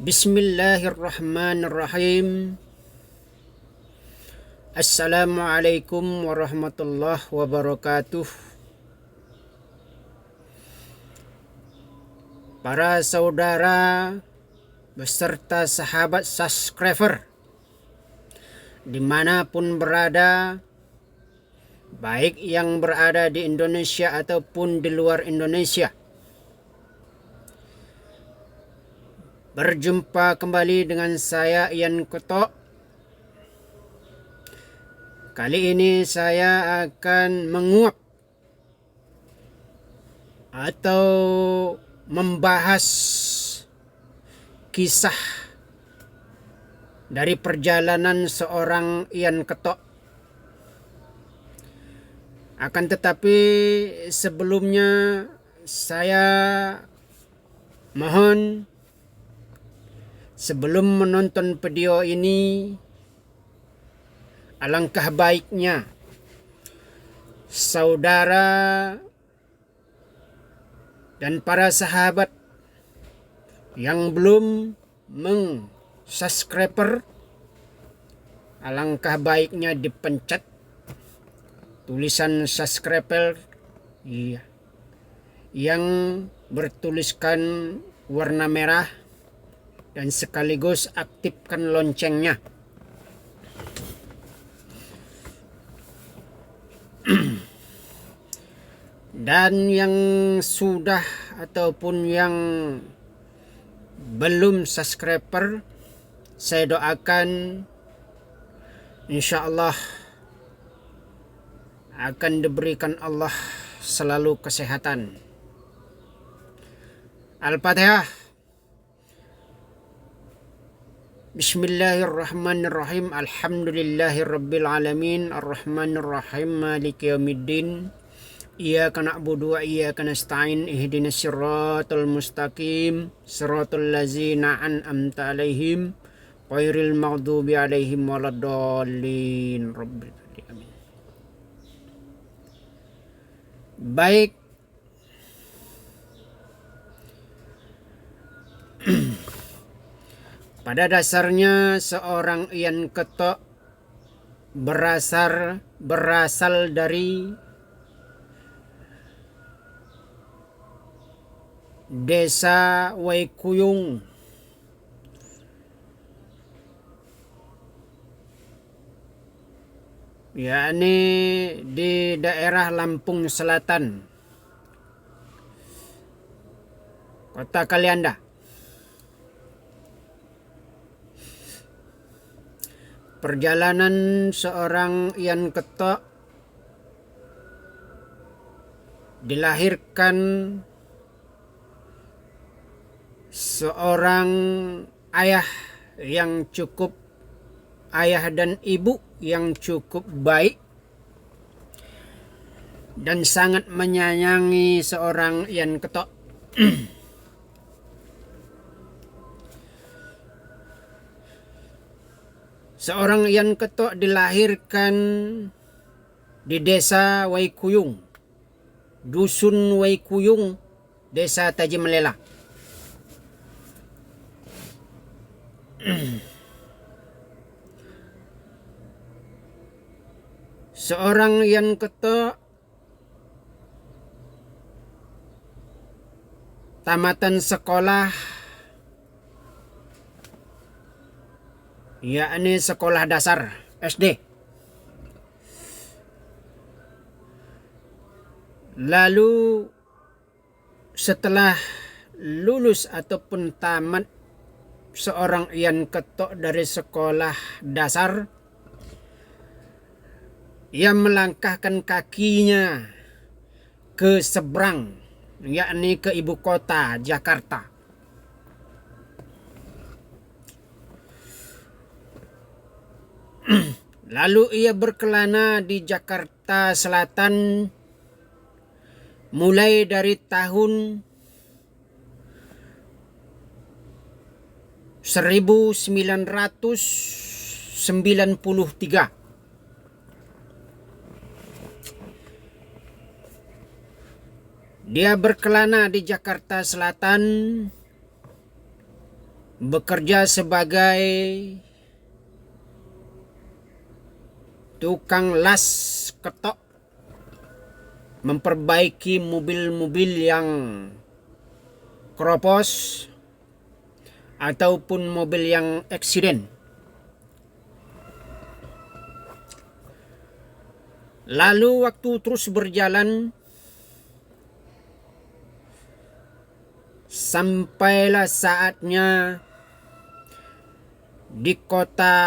Bismillahirrahmanirrahim. Assalamualaikum warahmatullahi wabarakatuh. Para saudara beserta sahabat subscriber dimanapun berada, baik yang berada di Indonesia ataupun di luar Indonesia, berjumpa kembali dengan saya Ian Kotok. Kali ini saya akan menguap atau membahas kisah dari perjalanan seorang Ian Kotok. Akan tetapi sebelumnya saya mohon, sebelum menonton video ini, alangkah baiknya saudara dan para sahabat yang belum subscriber, alangkah baiknya dipencet tulisan subscriber yang bertuliskan warna merah, dan sekaligus aktifkan loncengnya. Dan yang sudah ataupun yang belum subscriber, saya doakan insyaallah akan diberikan Allah selalu kesehatan. Al-Fatihah. Bismillahirrahmanirrahim. Alhamdulillahirabbil alamin, arrahmanirrahim, maliki yaumiddin. Iyyaka na'budu wa iyyaka nasta'in. Ihdinas siratal mustaqim, siratal ladzina an'amta 'alaihim ghairil maghdubi 'alaihim waladdallin. Rabbil alamin. Baik. Pada dasarnya seorang Ian Kotok berasal dari Desa Waikuyung, yakni di daerah Lampung Selatan, Kota Kalianda. Perjalanan seorang Ian Kotok dilahirkan seorang ayah dan ibu yang cukup baik dan sangat menyayangi seorang Ian Kotok. Seorang Ian Kotok dilahirkan di Desa Waikuyung, Dusun Waikuyung, Desa Tajimelela. Seorang Ian Kotok tamatan sekolah, yakni sekolah dasar SD. Lalu setelah lulus ataupun tamat seorang Ian Kotok dari sekolah dasar, ia melangkahkan kakinya ke seberang, yakni ke ibu kota Jakarta. Lalu ia berkelana di Jakarta Selatan mulai dari tahun 1993. Dia berkelana di Jakarta Selatan bekerja sebagai tukang las ketok, memperbaiki mobil-mobil yang keropos ataupun mobil yang eksiden. Lalu waktu terus berjalan, sampailah saatnya di kota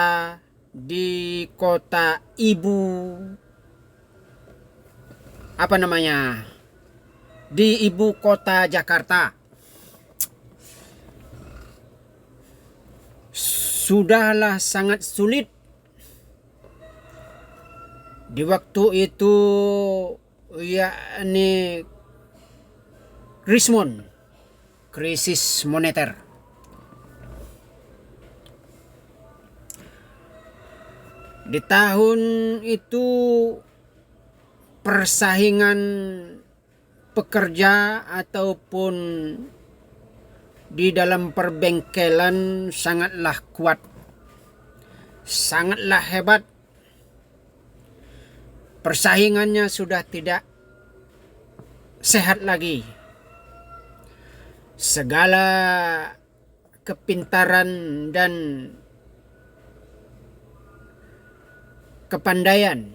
ibu, di ibu kota Jakarta. Sudahlah sangat sulit di waktu itu, yakni Krismon, krisis moneter. Di tahun itu persaingan pekerja ataupun di dalam perbengkelan sangatlah kuat, sangatlah hebat. Persaingannya sudah tidak sehat lagi. Segala kepintaran dan kepandaian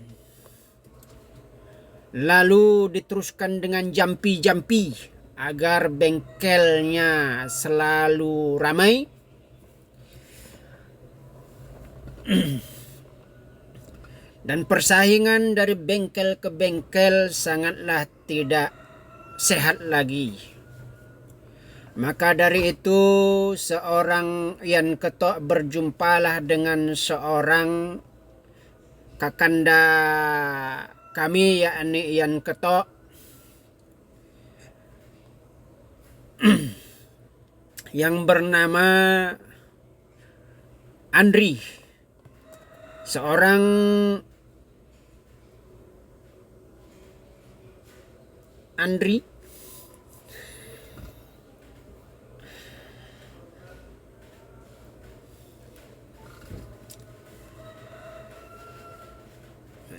lalu diteruskan dengan jampi-jampi agar bengkelnya selalu ramai. Dan persaingan dari bengkel ke bengkel sangatlah tidak sehat lagi. Maka dari itu seorang Yan Ketok berjumpalah dengan seorang kakanda kami, yakni Yan Ketok, yang bernama Andri, seorang Andri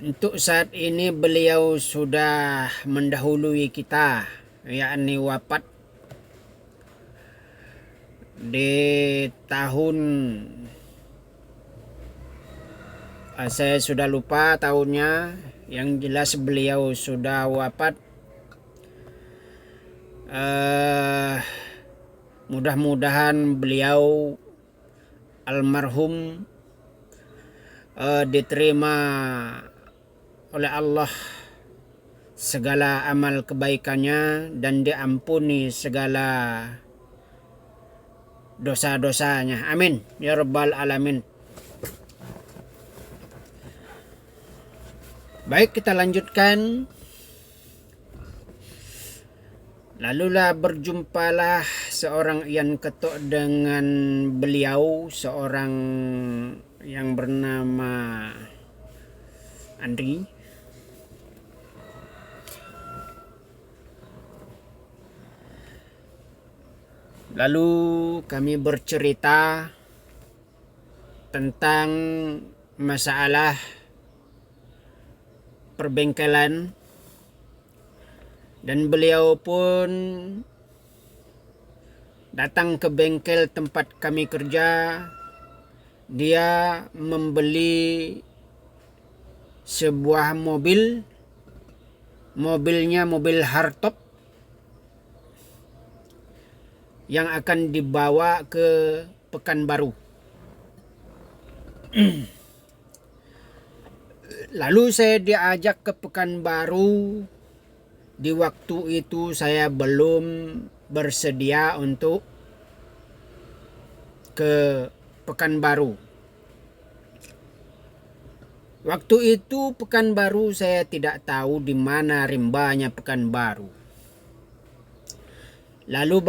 untuk saat ini beliau sudah mendahului kita, yakni wafat di tahun, saya sudah lupa tahunnya, yang jelas beliau sudah wafat. Mudah-mudahan beliau almarhum diterima oleh Allah segala amal kebaikannya dan diampuni segala dosa-dosanya. Amin ya rabbal alamin. Baik, kita lanjutkan. Lalulah berjumpalah seorang Yan Ketok dengan beliau, seorang yang bernama Andri. Lalu kami bercerita tentang masalah perbengkelan, dan beliau pun datang ke bengkel tempat kami kerja. Dia membeli sebuah mobil, mobilnya mobil hardtop yang akan dibawa ke Pekanbaru. Lalu saya diajak ke Pekanbaru. Di waktu itu saya belum bersedia untuk ke Pekanbaru. Waktu itu Pekanbaru saya tidak tahu di mana rimbanya Pekanbaru. Lalu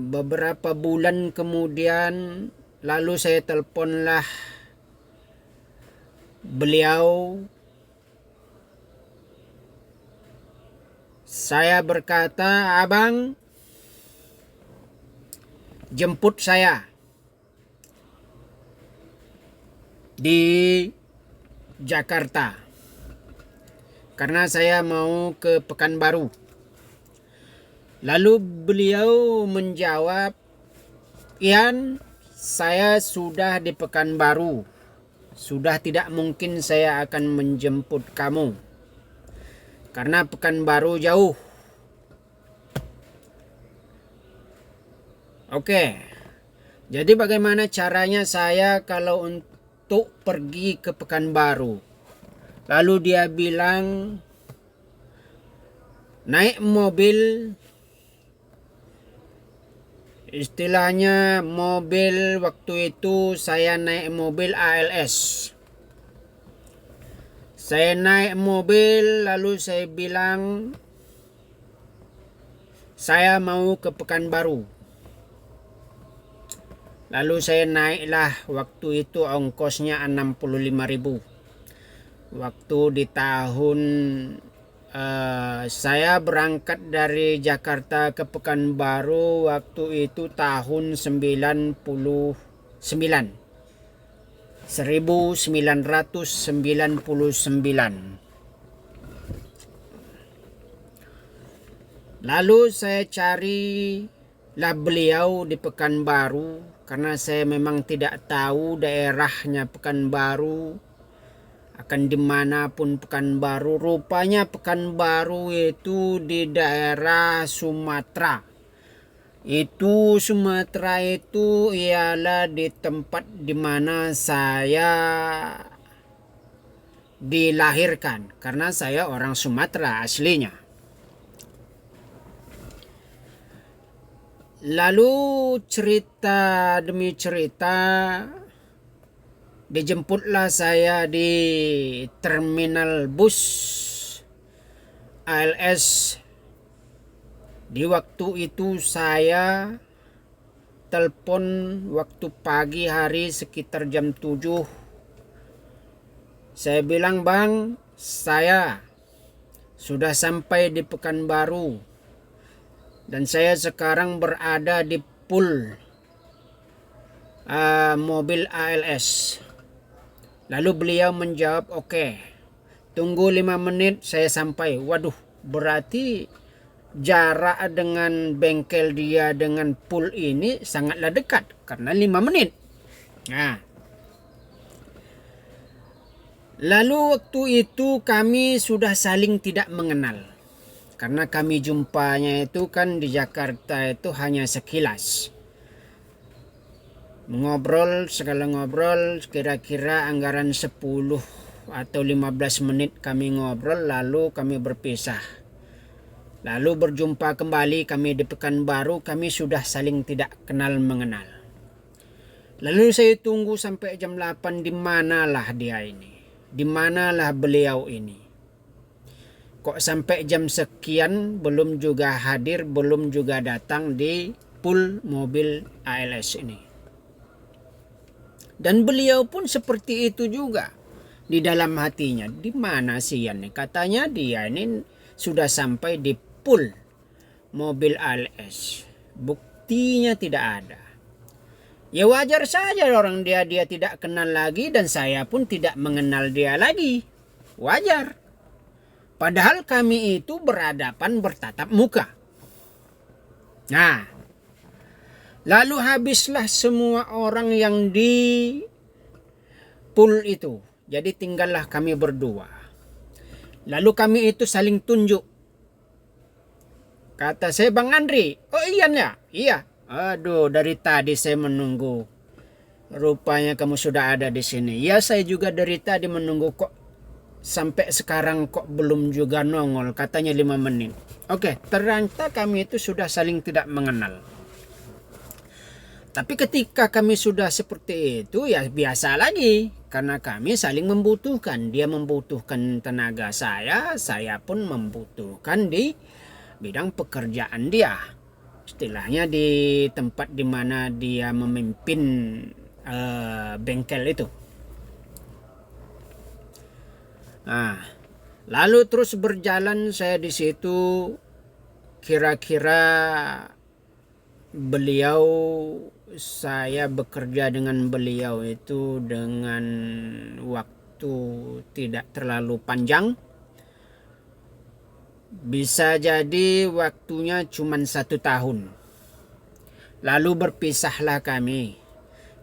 beberapa bulan kemudian, lalu saya teleponlah beliau. Saya berkata, "Abang, jemput saya di Jakarta karena saya mau ke Pekanbaru. Lalu beliau menjawab, "Ian, saya sudah di Pekanbaru. Sudah tidak mungkin saya akan menjemput kamu karena Pekanbaru jauh." Oke, jadi bagaimana caranya saya kalau untuk pergi ke Pekanbaru? Lalu dia bilang, naik mobil, istilahnya mobil waktu itu saya naik mobil ALS. Saya naik mobil lalu saya bilang, saya mau ke Pekanbaru. Lalu saya naiklah, waktu itu ongkosnya 65.000. Waktu di tahun saya berangkat dari Jakarta ke Pekanbaru waktu itu tahun 1999. Lalu saya carilah beliau di Pekanbaru karena saya memang tidak tahu daerahnya Pekanbaru, akan dimanapun Pekanbaru. Rupanya Pekanbaru itu di daerah Sumatera. Sumatera itu ialah di tempat dimana saya dilahirkan karena saya orang Sumatera aslinya. Lalu cerita demi cerita, dijemputlah saya di terminal bus ALS. Di waktu itu saya telepon waktu pagi hari sekitar jam 7. Saya bilang, "Bang, saya sudah sampai di Pekanbaru dan saya sekarang berada di pool mobil ALS." Lalu beliau menjawab, "Oke, tunggu 5 menit saya sampai." Waduh, berarti jarak dengan bengkel dia dengan pool ini sangatlah dekat karena 5 menit. Nah, lalu waktu itu kami sudah saling tidak mengenal. Karena kami jumpanya itu kan di Jakarta itu hanya sekilas. Segala ngobrol, kira-kira anggaran 10 atau 15 menit kami ngobrol, lalu kami berpisah. Lalu berjumpa kembali kami di Pekanbaru, kami sudah saling tidak kenal mengenal. Lalu saya tunggu sampai jam 8, di manalah dia ini? Di manalah beliau ini? Kok sampai jam sekian belum juga hadir, belum juga datang di pool mobil ALS ini. Dan beliau pun seperti itu juga. Di dalam hatinya, di mana sih Yan? Katanya dia ini sudah sampai di pool mobil ALS. Buktinya tidak ada. Ya wajar saja orang dia tidak kenal lagi dan saya pun tidak mengenal dia lagi. Wajar. Padahal kami itu berhadapan bertatap muka. Nah, lalu habislah semua orang yang di pool itu. Jadi tinggallah kami berdua. Lalu kami itu saling tunjuk. Kata saya, "Bang Andri." "Oh iya ya?" "Iya." "Aduh, dari tadi saya menunggu. Rupanya kamu sudah ada di sini." "Ya, saya juga dari tadi menunggu kok. Sampai sekarang kok belum juga nongol." Katanya 5 menit. Oke, ternyata kami itu sudah saling tidak mengenal. Tapi ketika kami sudah seperti itu, ya biasa lagi. Karena kami saling membutuhkan. Dia membutuhkan tenaga saya pun membutuhkan di bidang pekerjaan dia. Istilahnya di tempat di mana dia memimpin bengkel itu. Nah, lalu terus berjalan saya di situ kira-kira beliau, saya bekerja dengan beliau itu dengan waktu tidak terlalu panjang. Bisa jadi waktunya cuma 1 tahun. Lalu berpisahlah kami.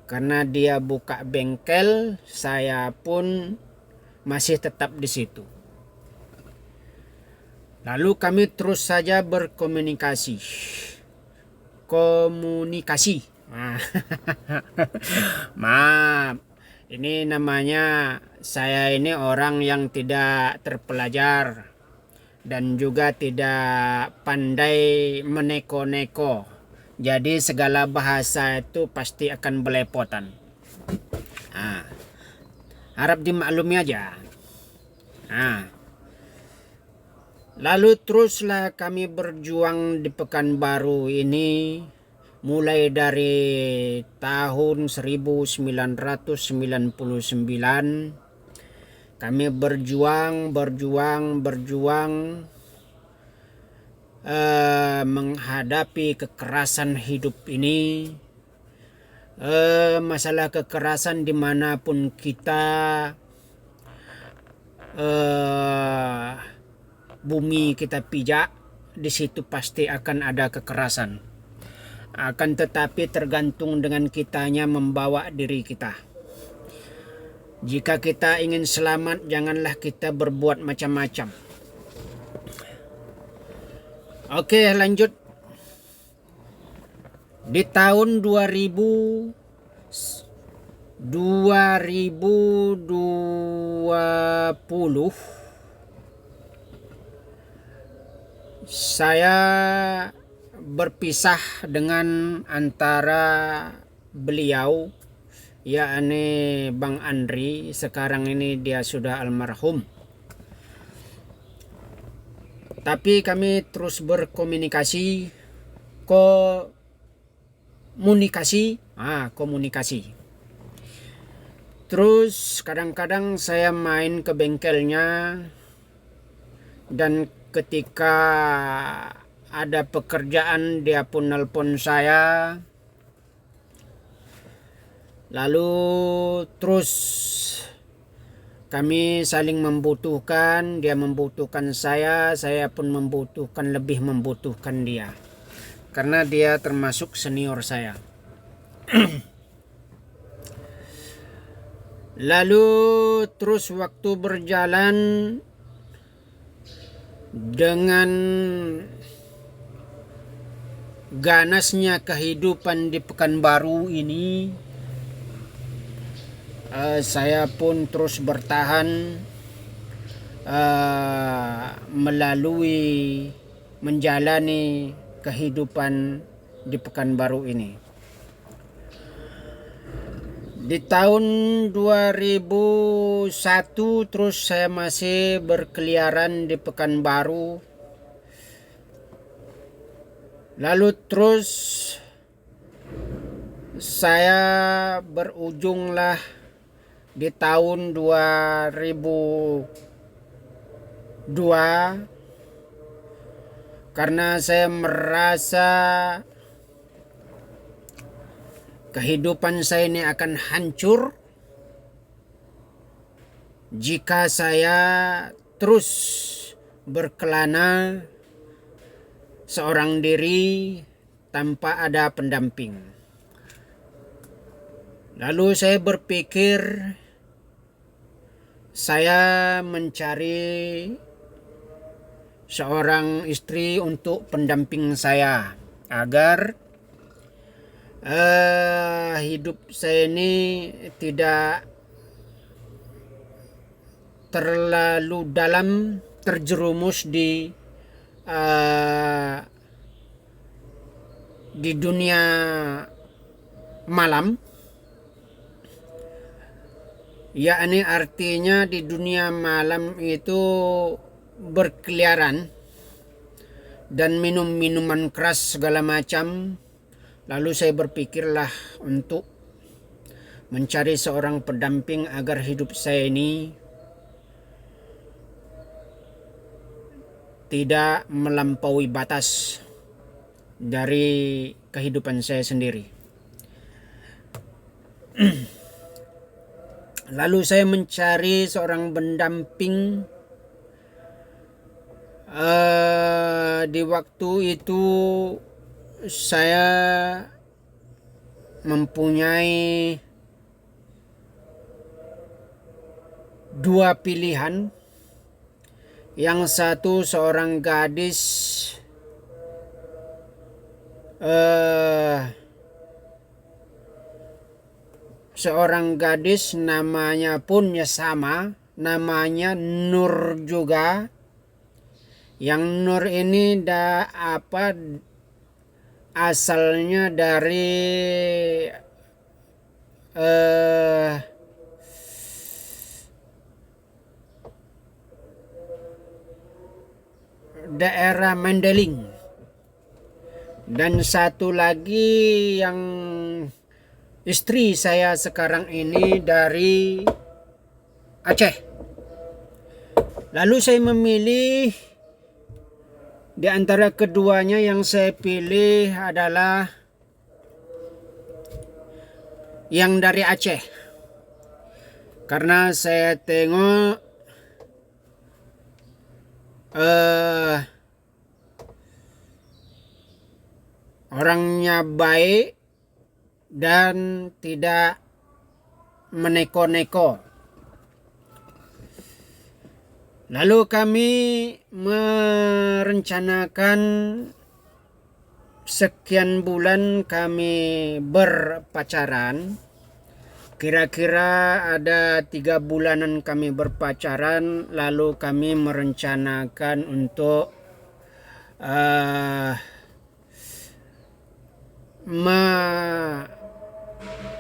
Karena dia buka bengkel, saya pun masih tetap di situ. Lalu kami terus saja berkomunikasi. Maaf, ini namanya saya ini orang yang tidak terpelajar dan juga tidak pandai meneko-neko. Jadi segala bahasa itu pasti akan belepotan. Harap dimaklumi aja. Lalu teruslah kami berjuang di Pekanbaru ini mulai dari tahun 1999. Kami berjuang menghadapi kekerasan hidup ini. Masalah kekerasan dimanapun kita, bumi kita pijak, di situ pasti akan ada kekerasan. Akan tetapi tergantung dengan kitanya membawa diri kita. Jika kita ingin selamat, janganlah kita berbuat macam-macam. Oke, lanjut. Di tahun 2020 saya berpisah dengan antara beliau, yakni Bang Andri. Sekarang ini dia sudah almarhum. Tapi kami terus berkomunikasi, komunikasi. Terus kadang-kadang saya main ke bengkelnya, dan ketika ada pekerjaan dia pun nelpon saya. Lalu terus kami saling membutuhkan, dia membutuhkan saya pun lebih membutuhkan dia. Karena dia termasuk senior saya. Lalu terus waktu berjalan, dengan ganasnya kehidupan di Pekanbaru ini, saya pun terus bertahan menjalani kehidupan di Pekanbaru ini. Di tahun 2001 terus saya masih berkeliaran di Pekanbaru. Lalu terus saya berujunglah di tahun 2002 karena saya merasa kehidupan saya ini akan hancur jika saya terus berkelana seorang diri tanpa ada pendamping. Lalu saya berpikir saya mencari seorang istri untuk pendamping saya agar hidup saya ini tidak terlalu dalam terjerumus di dunia malam, yakni artinya di dunia malam itu berkeliaran dan minum minuman keras segala macam. Lalu saya berpikirlah untuk mencari seorang pendamping agar hidup saya ini tidak melampaui batas dari kehidupan saya sendiri. Lalu saya mencari seorang pendamping. Di waktu itu saya mempunyai dua pilihan. Yang satu seorang gadis namanya pun ya sama, namanya Nur juga. Yang Nur ini asalnya dari daerah Mandailing. Dan satu lagi yang istri saya sekarang ini dari Aceh. Lalu saya memilih di antara keduanya, yang saya pilih adalah yang dari Aceh. Karena saya tengok orangnya baik dan tidak meneko-neko. Lalu kami merencanakan sekian bulan kami berpacaran. Kira-kira ada 3 bulanan kami berpacaran. Lalu kami merencanakan untuk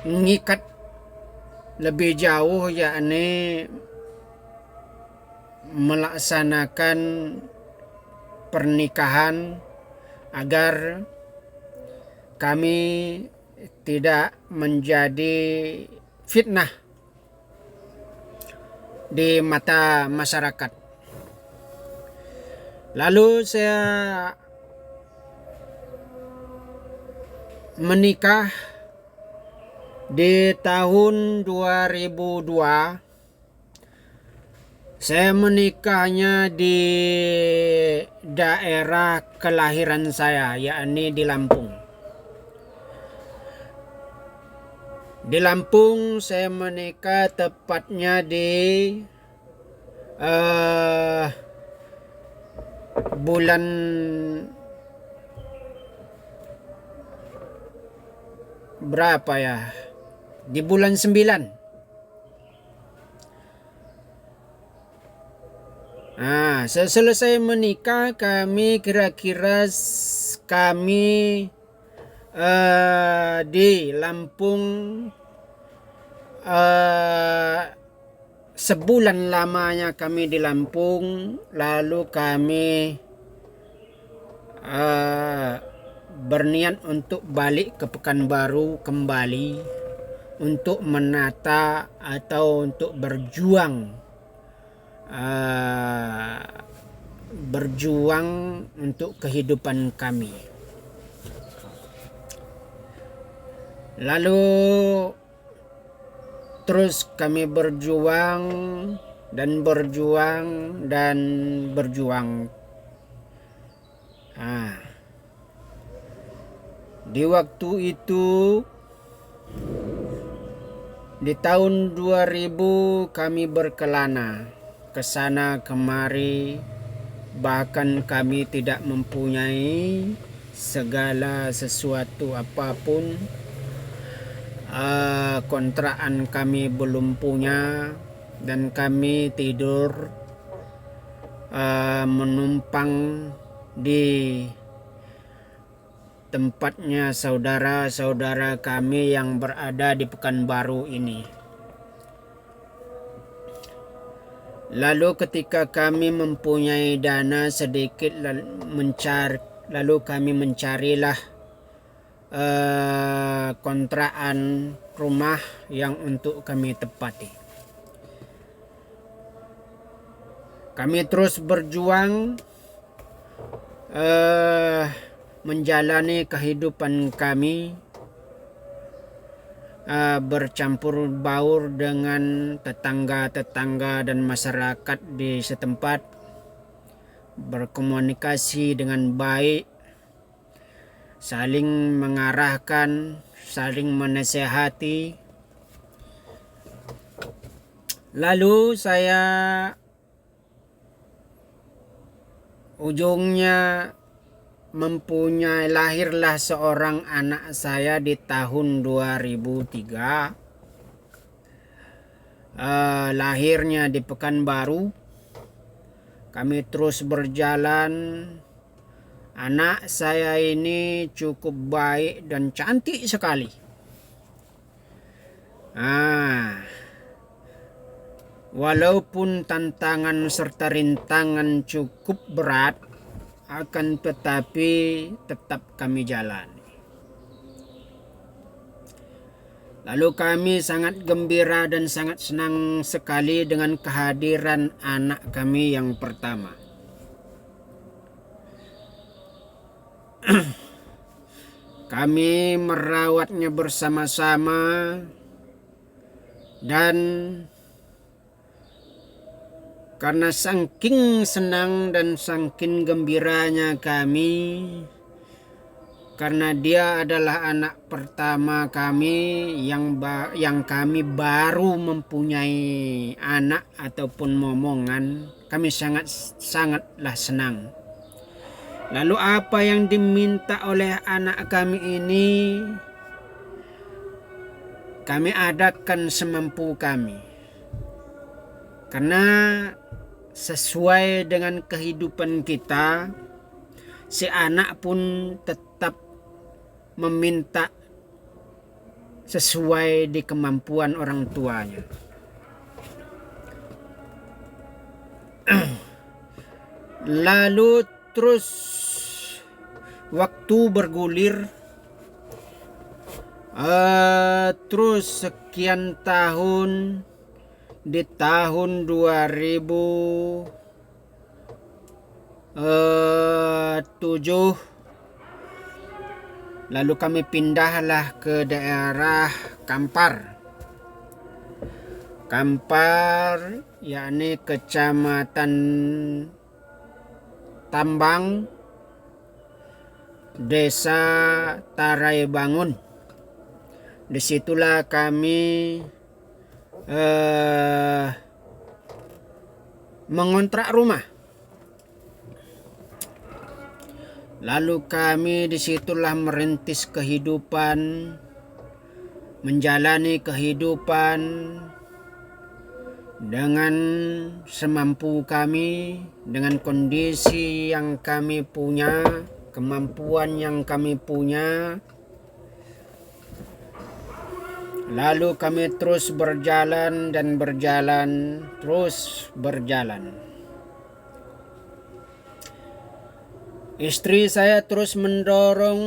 mengikat lebih jauh, yakni melaksanakan pernikahan agar kami tidak menjadi fitnah di mata masyarakat. Lalu saya menikah di tahun 2002. Saya menikahnya di daerah kelahiran saya, yakni di Lampung. Di Lampung saya menikah tepatnya di bulan berapa ya? Di bulan 9. Selesai menikah kami kira-kira di Lampung sebulan lamanya kami di Lampung. Lalu kami berniat untuk balik ke Pekanbaru kembali untuk menata atau untuk berjuang untuk kehidupan kami. Lalu terus kami berjuang. Di waktu itu di tahun 2000 kami berkelana ke sana kemari, bahkan kami tidak mempunyai segala sesuatu apapun. Kontrakan kami belum punya dan kami tidur menumpang di tempatnya saudara-saudara kami yang berada di Pekanbaru ini. Lalu ketika kami mempunyai dana sedikit, lalu kami mencarilah kontrakan rumah yang untuk kami tepati. Kami terus berjuang menjalani kehidupan kami bercampur baur dengan tetangga-tetangga dan masyarakat di setempat, berkomunikasi dengan baik, saling mengarahkan, saling menasehati. Lalu saya ujungnya lahirlah seorang anak saya di tahun 2003. Lahirnya di Pekanbaru. Kami terus berjalan. Anak saya ini cukup baik dan cantik sekali. Walaupun tantangan serta rintangan cukup berat, akan tetapi tetap kami jalani. Lalu kami sangat gembira dan sangat senang sekali dengan kehadiran anak kami yang pertama. Kami merawatnya bersama-sama dan karena saking senang dan saking gembiranya kami, karena dia adalah anak pertama kami yang kami baru mempunyai anak ataupun momongan, kami sangatlah senang. Lalu apa yang diminta oleh anak kami ini, kami adakan semampu kami. Karena sesuai dengan kehidupan kita, si anak pun tetap meminta sesuai di kemampuan orang tuanya. Lalu terus waktu bergulir, terus sekian tahun. Di tahun 2007 lalu kami pindahlah ke daerah Kampar, yakni Kecamatan Tambang, Desa Taraibangun. Disitulah kami mengontrak rumah. Lalu kami disitulah merintis kehidupan, menjalani kehidupan dengan semampu kami, dengan kondisi yang kami punya, kemampuan yang kami punya. Lalu kami terus berjalan dan terus berjalan. Istri saya terus mendorong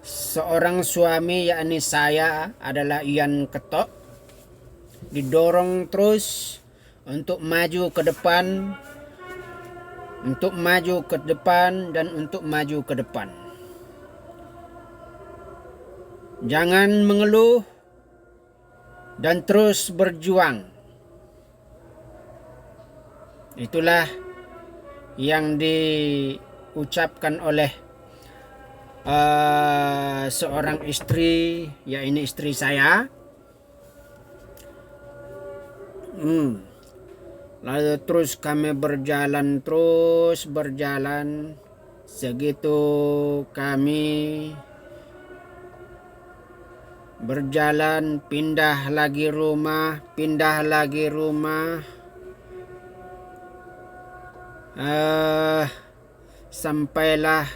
seorang suami, yakni saya adalah Ian Ketok, didorong terus untuk maju ke depan, dan untuk maju ke depan. Jangan mengeluh dan terus berjuang. Itulah yang diucapkan oleh seorang istri, ya ini istri saya. Lalu terus kami berjalan. Segitu kami berjalan, pindah lagi rumah, sampailah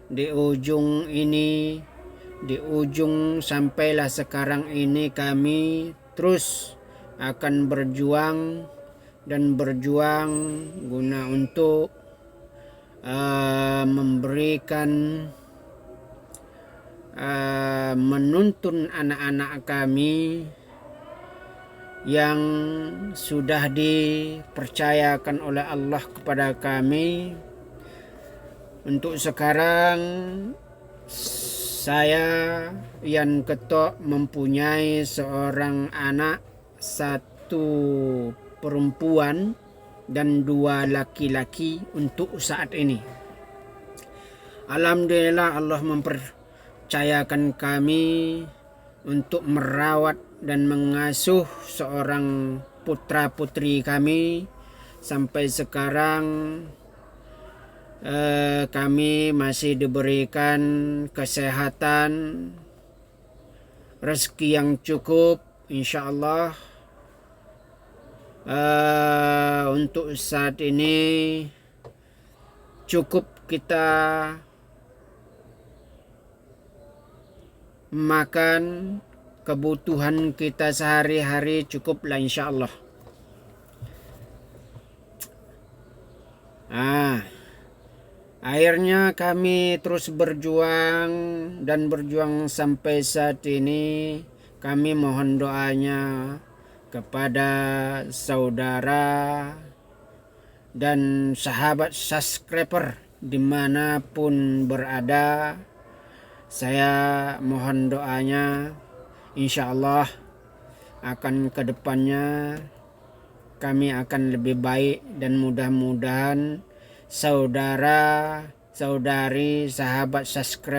di ujung ini, sampailah sekarang ini kami terus akan berjuang guna untuk memberikan, menuntun anak-anak kami yang sudah dipercayakan oleh Allah kepada kami Untuk sekarang saya Yan Ketok mempunyai seorang anak, satu perempuan dan 2 laki-laki untuk saat ini. Alhamdulillah Allah mempercayakan kami untuk merawat dan mengasuh seorang putra putri kami. Sampai sekarang kami masih diberikan kesehatan, rezeki yang cukup, insya Allah. Untuk saat ini cukup kita makan, kebutuhan kita sehari-hari cukuplah insya Allah. Akhirnya kami terus berjuang dan berjuang sampai saat ini. Kami mohon doanya kepada saudara dan sahabat subscriber dimanapun berada. Saya mohon doanya, insya Allah akan kedepannya kami akan lebih baik, dan mudah-mudahan saudara, saudari, sahabat subscriber